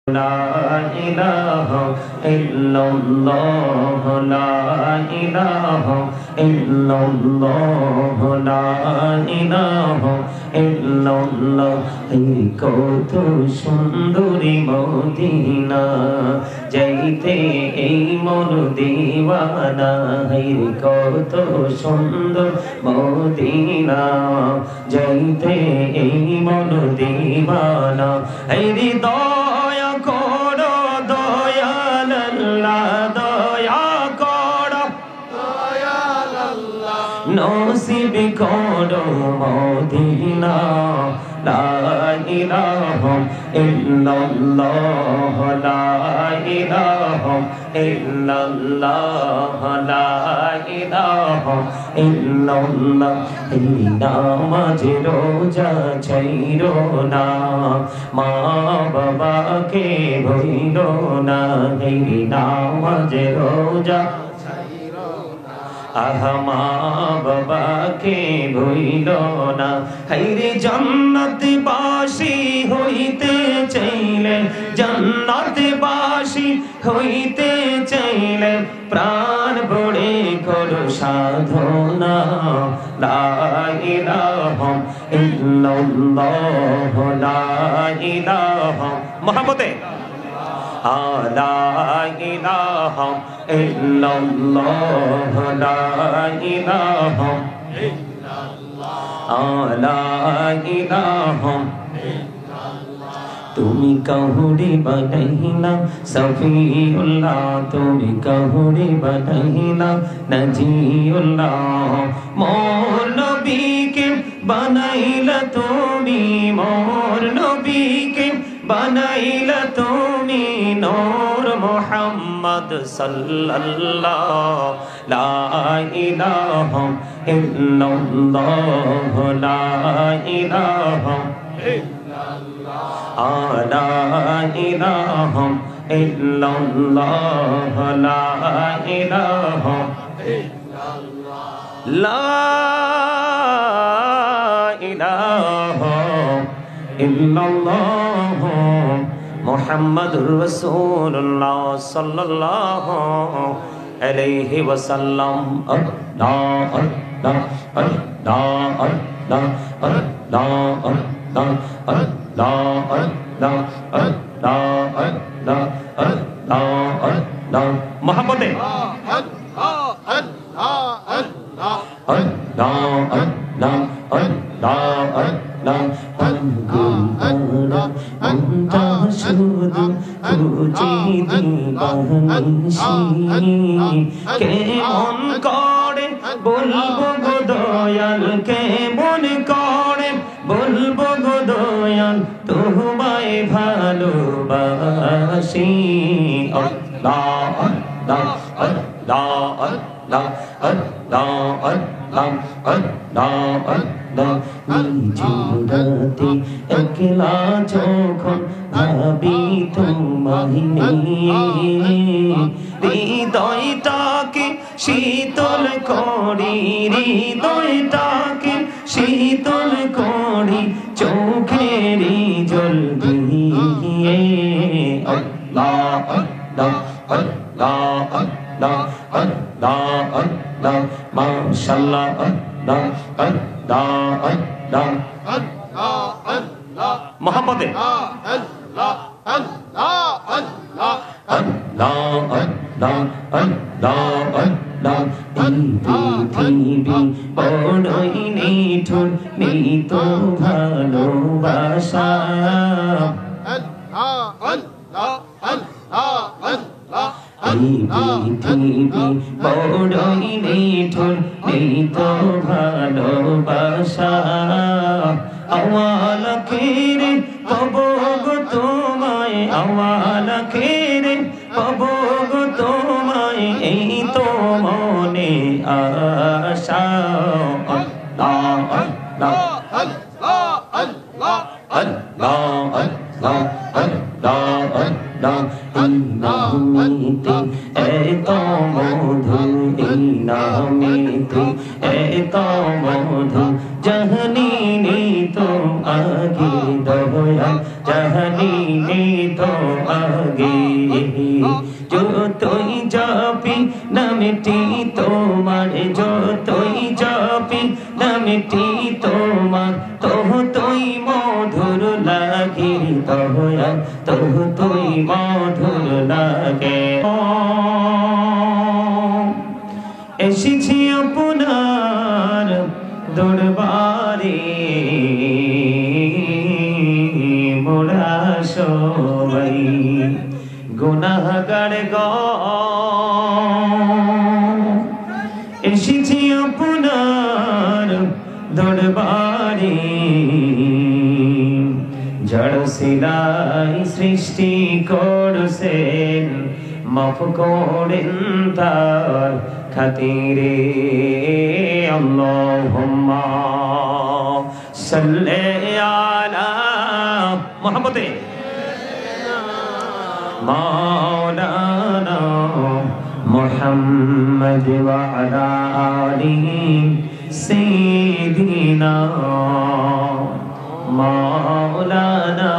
لا إله إلا الله لا إله إلا الله لا إله إلا الله কত সুন্দরী মদিনা যাইতে এই মন দিওয়ানা কত সুন্দর মদিনা যাইতে এই মন দিওয়ানা হৃদয় করো দয়াল আল্লাহ দয়া করো দয়াল আল্লাহ নসিব করো মদিনা লা ইলাহা ইল্লাল্লাহ লা ইলাহা ইল্লাল্লাহ লা ইলাহা ইল্লাল্লাহ নামাজ রোজা ছাইরো না মা বাবাকে ভুলো না নামাজ রোজা মা বাবাকে ভুইল না হাইরে জান্নাতবাসী হইতে চাইলে জান্নাতবাসী হইতে চাইলে প্রাণ ভরে করো সাধনা লা ইলাহা ইল্লাল্লাহ লা ইলাহা মুহাম্মদে লা ইলাহা ইল্লাল্লাহ লা ইলাহা ইল্লাল্লাহ লা ইলাহা তুমি কাহুরে বানাইলা সফিউল্লাহ তুমি কাহুরে বানাইলা নাজিউল্লাহ মোর নবীকে বানাইলা তুমি মোর নবীকে বানাইলা তুমি নূর মুহাম্মদ সাল্লাল্লাহ লা ইলাহা ইল্লাল্লাহ লা ইলাহা ইল্লাল্লাহ লা ইলাহা ইল্লাল্লাহ লা ইলাহা ইল্লাল্লাহ লা ইলাহা ইল্লাল্লাহ মুহাম্মাদুর রাসূলুল্লাহ সাল্লাল্লাহু আলাইহি ওয়াসাল্লাম আল্লাহ আল্লাহ আল্লাহ আল্লাহ আল্লাহ আল্লাহ আল্লাহ আল্লাহ আল্লাহ আল্লাহ আল্লাহ আল্লাহ মুহাম্মাদে আল্লাহ আল্লাহ আল্লাহ আল্লাহ আল্লাহ আল্লাহ আল্লাহ অন্তঃ শুধু খুঁজে দিবানিশি কেমন করে বলবো গো দয়াল কেমন করে বলবো গো দয়াল তোমায় ভালোবাসি আল্লাহ আল্লাহ আল্লাহ আল্লাহ আল্লাহ আল্লাহ আল্লাহ আল্লাহ নিজুরাতে একলা যখন ভাবি তোমায় নিয়ে হৃদয়টাকে শীতল করি হৃদয়টাকে শীতল করি চোখেরই জল দিয়ে আল্লাহ আল্লাহ আল্লাহ আল্লাহ আল্লাহ আল্লাহ মাশাআল্লাহ আল্লাহ আল্লাহ আল্লাহ আল্লাহ আল্লাহ মুহাম্মদে আল্লাহ আল্লাহ আল্লাহ আল্লাহ আল্লাহ আল্লাহ আল্লাহ পৃথিবী বড়ই নিঠুর নেই তো ভালোবাসা আল্লাহ আল্লাহ আল্লাহ আল্লাহ পৃথিবী বড়ই নিঠুর নেই তো ভালোবাসা আওয়াল আখিরে পাবো গো তোমায় আওয়াল আখিরে পাবো গো তোমায় এই তো মনে আশা আল্লাহ আল্লাহ আল্লাহ আল্লাহ আল্লাহ আল্লাহ আল্লাহ আল্লাহ নামেতে এত মধু এই নামেতে এত মধু জানি নি তো আগে দয়াল জাহানি তো আগে যতই জপি নামটি তোমার যতই জপি নামটি তোমার ততই মধুর লাগে দয়াল ততই মধুর লাগে এসেছি আপনার দরবারে মোরা সবাই গুনাহগার গো এসেছি আপনার দরবারে জড় সিলাই সৃষ্টি করছেন মাফ করেন তার খাতিরে আল্লাহুম্মা সাল্লি আলা মুহাম্মাদে মাওলানা মুহাম্মদ ওয়া আলা আলিহি সাইয়্যিদিনা মাওলানা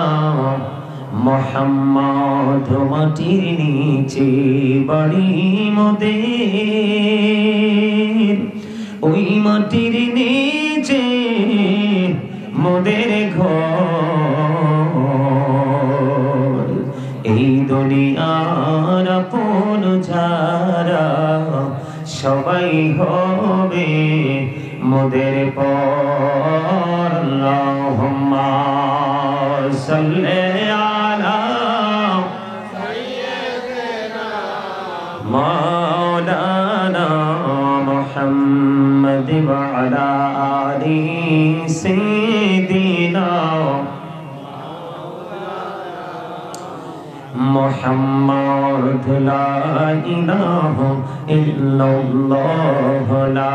মোহাম্মদ মাটির নিচে বাড়ি মোদের ওই মাটির নিচে মোদের ঘর এই দুনিয়ার আপন যারা সবাই হবে মোদের পর আল্লাহুম্মা সাল্লি আলা সাইয়্যিদিনা মাওলানা মুহাম্মদ ওয়া আলা আলিহি সাইয়্যিদিনা মুহাম্মদ লা ইলাহা ইল্লাল্লাহ লা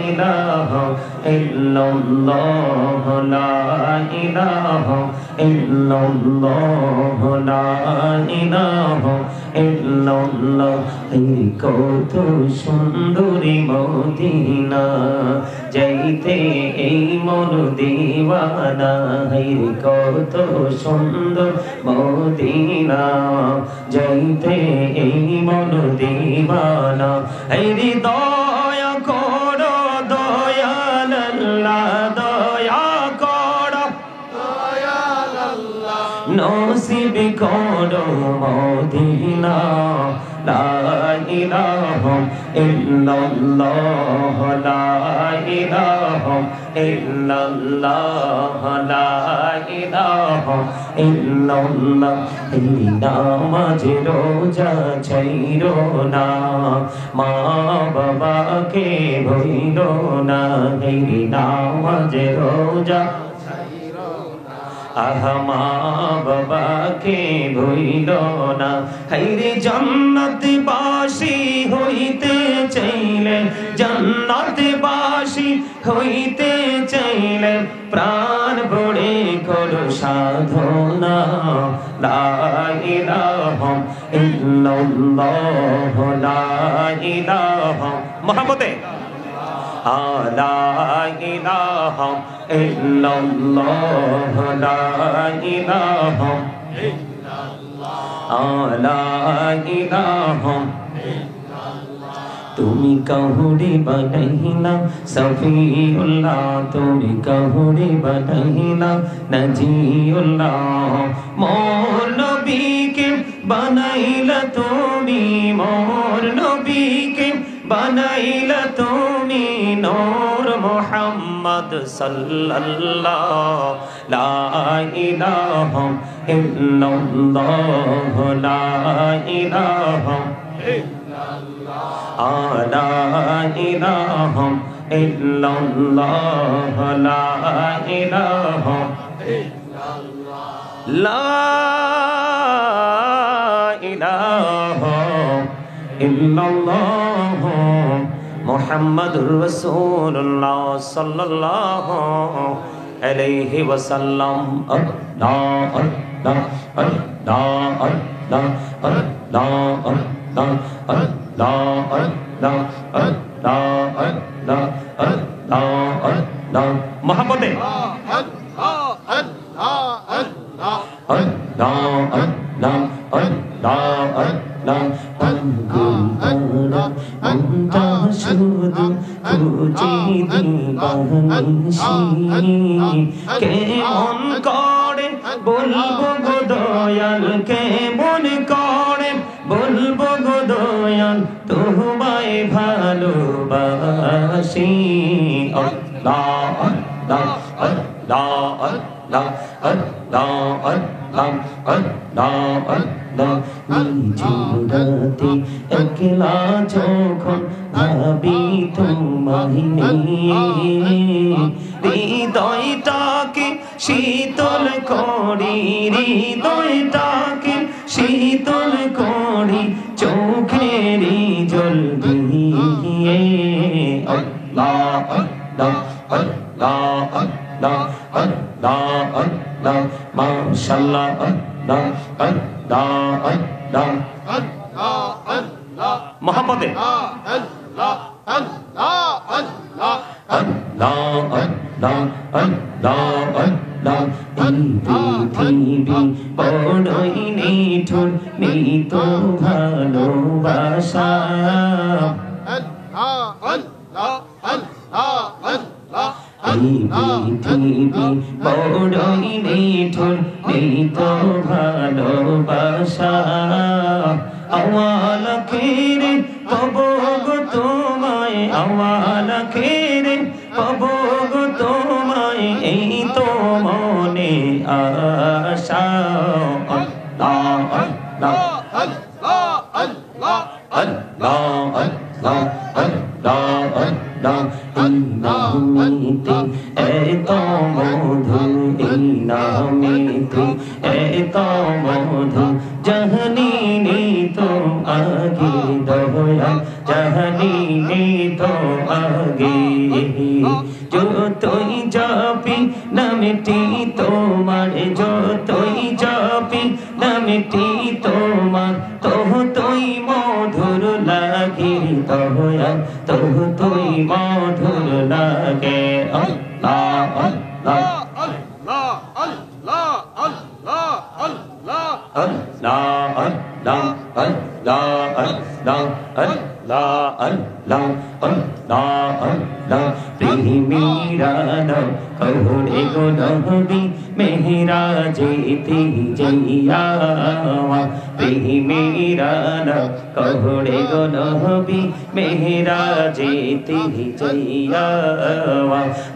ইলাহা ইল্লাল্লাহ লা ইলাহা ইল্লাল্লাহ লা ইলাহা ইল্লাল্লাহ এই কত সুন্দরী মদিনা যাইতে এই মন দিওয়ানা এই কত সুন্দর মদিনা যাইতে এই মন দিওয়ানা এই দয়া করো দয়াল আল্লাহ দয়া করো দয়াল আল্লাহ নসিব করো মদিনা লা ইলাহা ইল্লাল্লাহ লা ইলাহা ইল্লাল্লাহ লা ইলাহা ইল্লাল্লাহ এই নামাজ রোজা ছাইরো না মা বাবাকে ভুইলো না এই নামাজ রোজা আহা মা বাবাকে ভুইল না হাইরে জান্নাতবাসী হইতে চাইলে জান্নাতবাসী হইতে চাইলে প্রাণ ভরে করো সাধনা লা ইলাহা ইল্লাল্লাহ লা ইলাহা মুহাম্মাদে লা ইলাহা ইল্লাল্লাহ লা ইলাহা ইল্লাল্লাহ লা ইলাহা তুমি কাহুরে বানাইলা সফিউল্লাহ তুমি কাহুরে বানাইলা নাজিউল্লাহ মোর নবীকে বানাইলা তুমি মোর নবীকে বানাইলা তুমি নূর মুহাম্মদ সাল্লাল্লাহ লা ইলাহা ইল্লাল্লাহ লা ইলাহা ইল্লাল্লাহ লা ইলাহা ইল্লাল্লাহ লা ইলাহা ইল্লাল্লাহ লা ইলাহা ইল্লাল্লাহ মুহাম্মাদুর রাসূলুল্লাহ সাল্লাল্লাহু আলাইহি ওয়াসাল্লাম আল্লাহ আল্লাহ আল্লাহ আল্লাহ আল্লাহ আল্লাহ আল্লাহ আল্লাহ আল্লাহ আল্লাহ আল্লাহ আল্লাহ মুহাম্মাদে কেমন করে বলবো গো দয়াল, কেমন করে বলবো গো দয়াল, তোমায় ভালোবাসি। আল্লাহ আল্লাহ আল্লাহ আল্লাহ আল্লাহ আল্লাহ আল্লাহ আল্লাহ। নিঝুমরাতে একলা যখন ভাবি তোমায় নিয়ে, হৃদয়টাকে শীতল করি, হৃদয়টাকে শীতল করি চোখেরই জল দিয়ে। আল্লাহ আল্লাহ আল্লাহ আল্লাহ আল্লাহ আল্লাহ মাশাআল্লাহ আল্লাহ আল্লাহ আল্লাহ আল্লাহ আল্লাহ মোহাম্মদে আল্লাহ আল্লাহ আল্লাহ আল্লাহ আল্লাহ আল্লাহ আল্লাহ। এই পৃথিবী বড়ই নিঠুর, নেই তো ভালোবাসা। এই পৃথিবী বড়ই নিঠুর, নেই তো ভালোবাসা। আওয়াল আখিরে পাবো গো তোমায়, আওয়াল আখিরে পাবো গো তোমায়, এই তো মনে আশা। আল্লাহ আল্লাহ আল্লাহ আল্লাহ আল্লাহ আল্লাহ আল্লাহ আল্লাহ। এই নামেতে এত মধু, এই নামেতে এত মধু, জাহানি তো আগে দয়া, জাহানি তো আগে। যতই জপি নামটি তোমার, যতই জপি নামটি তোমার, ততই মধুর লাগে দয়া, ততই মধুর লাগে। আল্লাহ আল্লাহ আল্লাহ আল্লাহ আল্লাহ আল্লাহ আল্লাহ আল্লাহ আল্লাহ আল্লাহ আল্লাহ আল্লাহ আল্লাহ। প্রেমীরা নাম কহরে গো নবী, মেহরাজেতে যাইয়া। প্রেমীরা নাম কহরে গো নবী, মেহরাজেতে যাইয়া।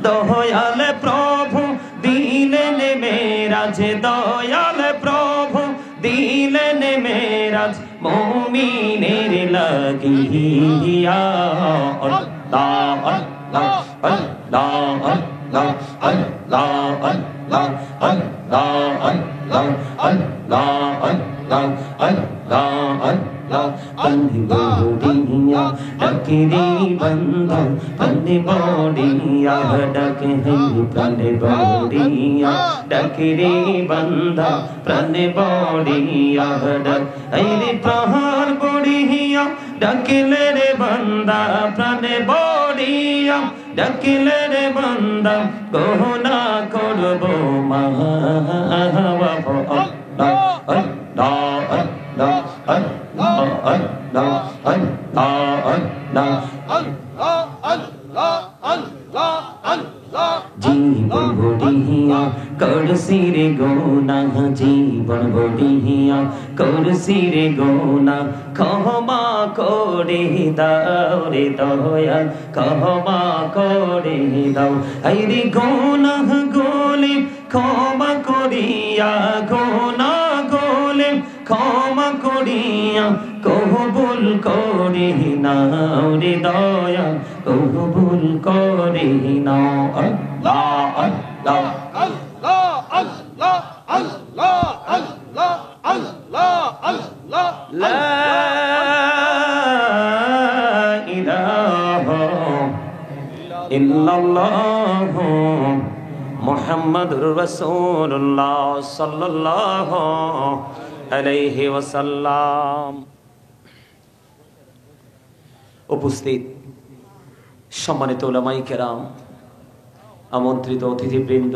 দয়াল প্রভু দিলেন মেরাজ, দয়াল প্রভু দিলেন মেরাজ, মুমিনের লাগিয়া। আল্লাহ আল্লাহ আল্লাহ আল্লাহ আল্লাহ আল্লাহ আল্লাহ আল্লাহ আল্লাহ আল্লাহ আল্লাহ আল্লাহ। পন্নে বড়িয়া ডাকে রে বন্ধু, পন্নে বড়িয়া ডাকে হে, পন্নে বড়িয়া ডাকে রে বন্ধু, পন্নে বড়িয়া ডাক। এই রে প্রহার বড়িয়া ডাকিলে রে বান্দা, প্রাণে বড়িয়া ডাকিলে রে বান্দা, গহনা করব মাহওয়াব। আল্লাহ আল্লাহ আল্লাহ আল্লাহ আল্লাহ আল্লাহ আল্লাহ আল্লাহ আল্লাহ। জীবন বড়িয়া করছি রে গোনা, জীবন বড়িয়া করছি রে গোনা, ক্ষমা করে দাও রে দয়াল, ক্ষমা করে দাও। এই রে গোনা গোলে ক্ষমা করিয়া, গোনা গোলে ক্ষমা করিয়া, কবুল করে নাও রে দয়াল, কবুল করে নাও। আল্লাহ আল্লাহ আল্লাহ আল্লাহ আল্লাহ আল্লাহ আল্লাহ আল্লাহ। লা ইলাহা ইল্লাল্লাহ মুহাম্মাদুর রাসূলুল্লাহ সাল্লাল্লাহু আলাইহি ওয়াসাল্লাম। উপস্থিত সম্মানিত উলামায়ে কেরাম, আমন্ত্রিত অতিথিবৃন্দ,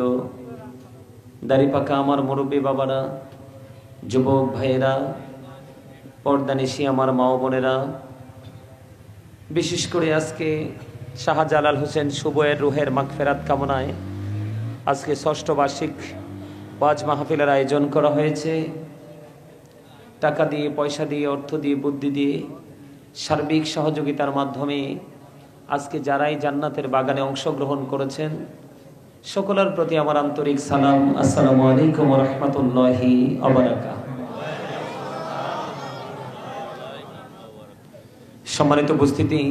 দাড়ি পাকা আমার মুরব্বী বাবারা, যুবক ভাইয়েরা, পর্দানিশী আমার মা ও বোনেরা, বিশেষ করে আজকে শাহজালাল হোসেন শুভের রুহের মাগফিরাত কামনায় আজকে ৬ষ্ঠ বার্ষিক ওয়াজ মাহফিলের আয়োজন করা হয়েছে। টাকা দিয়ে, পয়সা দিয়ে, অর্থ দিয়ে, বুদ্ধি দিয়ে, সার্বিক সহযোগিতার মাধ্যমে আজকে যারাই জান্নাতের বাগানে অংশগ্রহণ করেছেন সকলের প্রতি আমার আন্তরিক সালাম। আসসালামু আলাইকুম ওয়া রাহমাতুল্লাহি ওয়া বারাকাতুহু। সম্মানিত উপস্থিতি,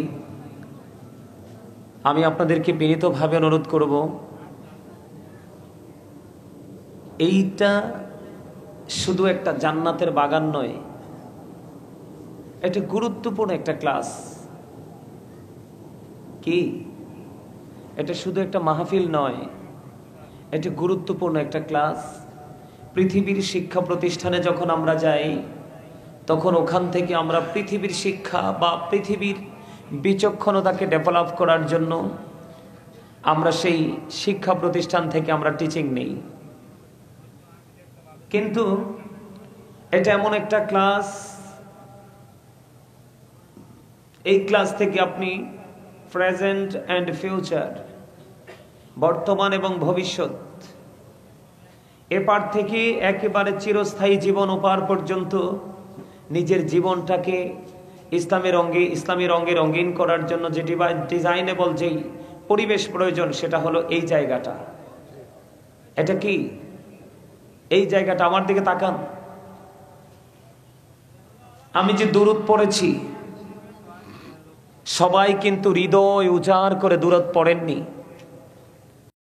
আমি আপনাদেরকে বিনীতভাবে অনুরোধ করব, এইটা শুধু একটা জান্নাতের বাগান নয়, এটা গুরুত্বপূর্ণ একটা ক্লাস। কি এটা শুধু একটা মাহফিল নয়, এটা গুরুত্বপূর্ণ একটা ক্লাস। পৃথিবীর শিক্ষা প্রতিষ্ঠানে যখন আমরা যাই তখন ওখান থেকে আমরা পৃথিবীর শিক্ষা বা পৃথিবীর বিচক্ষণতাকে ডেভেলপ করার জন্য আমরা সেই শিক্ষা প্রতিষ্ঠান থেকে আমরা টিচিং নেই। কিন্তু এটা এমন একটা ক্লাস, এই ক্লাস থেকে আপনি প্রেজেন্ট অ্যান্ড ফিউচার, বর্তমান এবং ভবিষ্যৎ, এপার থেকে একেবারে চিরস্থায়ী জীবন ওপার পর্যন্ত নিজের জীবনটাকে ইসলামী রঙে রঙিন করার জন্য যে ডিজাইনেবল যেই পরিবেশ প্রয়োজন, সেটা হলো এই জায়গাটা। এটা কি এই জায়গাটা? আমার দিকে তাকান। আমি যে দুরূদ পড়েছি, সবাই কিন্তু হৃদয় উজাড় করে দুরূদ পড়েননি।